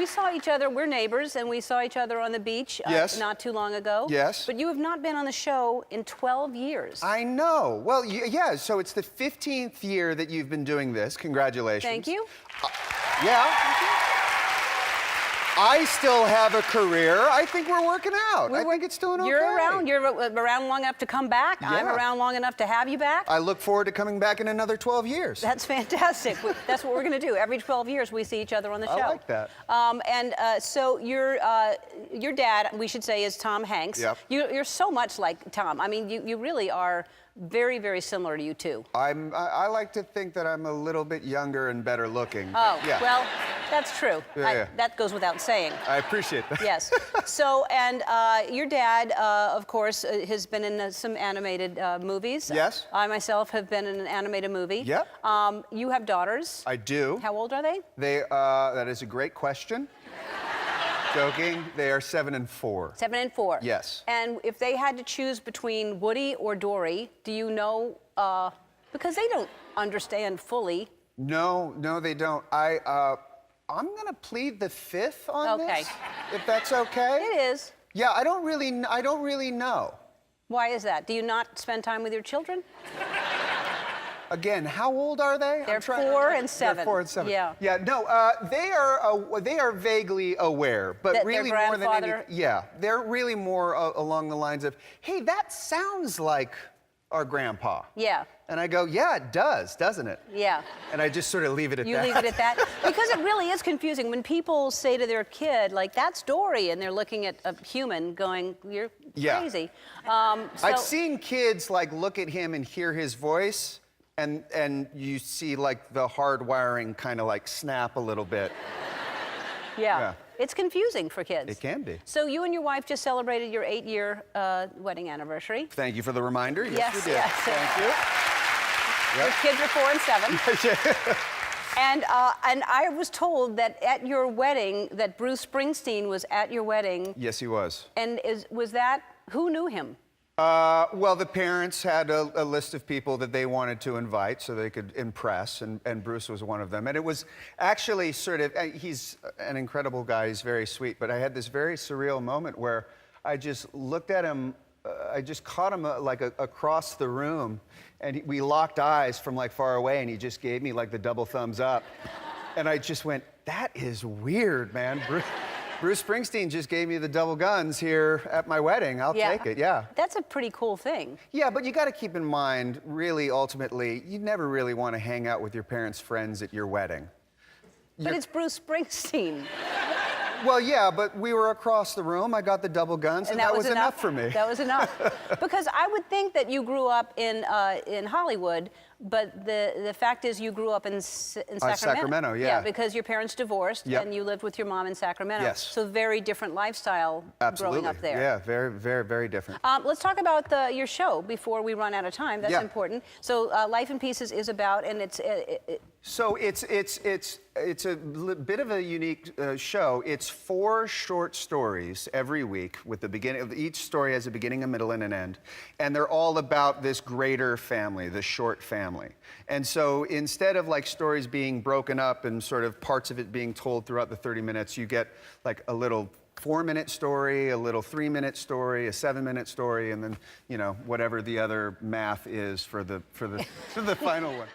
we saw each other, we're neighbors, and we saw each other on the beach Yes. not too long ago. Yes. But you have not been on the show in 12 years. I know. Well, yeah, so it's the 15th year that you've been doing this. Congratulations. Thank you. Yeah. Thank you. I still have a career. I think we're working out. I think it's doing okay. You're around. You're around long enough to come back. Yeah. I'm around long enough to have you back. I look forward to coming back in another 12 years. That's fantastic. That's what we're going to do. Every 12 years, we see each other on the show. I like that. So your dad, we should say, is Tom Hanks. Yep. You're so much like Tom. I mean, you really are very, very similar to you two. I like to think that I'm a little bit younger and better looking. Oh, yeah. Well, that's true. Yeah. That goes without saying. I appreciate that. Yes. So, and your dad, of course, has been in some animated movies. Yes. I myself have been in an animated movie. Yeah. You have daughters. I do. How old are they? That is a great question. Joking. They are 7 and 4. 7 and 4. Yes. And if they had to choose between Woody or Dory, do you know? Because they don't understand fully. No, they don't. I'm gonna plead the 5th on this, if that's okay. It is. Yeah, I don't really know. Why is that? Do you not spend time with your children? Again, how old are they? They're 4 and 7. They're 4 and 7. Yeah. Yeah. No, they are vaguely aware, but That really their more than anything. grandfather- Yeah, they're really more along the lines of, hey, that sounds like our grandpa. Yeah. And I go, yeah, it does, doesn't it? Yeah. And I just sort of leave it at that. You leave it at that? Because it really is confusing when people say to their kid, like, that's Dory, and they're looking at a human going, you're crazy. I've seen kids, like, look at him and hear his voice, and you see, like, the hard wiring kind of, like, snap a little bit. Yeah. It's confusing for kids. It can be. So you and your wife just celebrated your 8-year wedding anniversary. Thank you for the reminder. Yes, Yes, we did. yes. Thank you. Your kids are 4 and 7. And I was told that at your wedding, that Bruce Springsteen was at your wedding. Yes, he was. And was that, who knew him? Well, the parents had a list of people that they wanted to invite so they could impress, and Bruce was one of them. And it was actually sort of, he's an incredible guy, he's very sweet, but I had this very surreal moment where I just looked at him, I just caught him across the room, and we locked eyes from like far away, and he just gave me like the double thumbs up. And I just went, that is weird, man. Bruce Springsteen just gave me the double guns here at my wedding. I'll take it, yeah. That's a pretty cool thing. Yeah, but you got to keep in mind, really, ultimately, you never really want to hang out with your parents' friends at your wedding. But it's Bruce Springsteen. Well, yeah, but we were across the room. I got the double guns, and that was enough for me. That was enough. Because I would think that you grew up in Hollywood, but the fact is you grew up in Sacramento. Sacramento, yeah. Yeah, because your parents divorced, and you lived with your mom in Sacramento. Yes. So very different lifestyle growing up there. Yeah, very, very, very different. Let's talk about your show before we run out of time. That's important. So Life in Pieces is about, and it's... So it's a bit of a unique show. It's 4 short stories every week with the beginning. Each story has a beginning, a middle, and an end. And they're all about this greater family, the short family. And so instead of like stories being broken up and sort of parts of it being told throughout the 30 minutes, you get like a little 4-minute story, a little 3-minute story, a 7-minute story, and then, you know, whatever the other math is for the final one.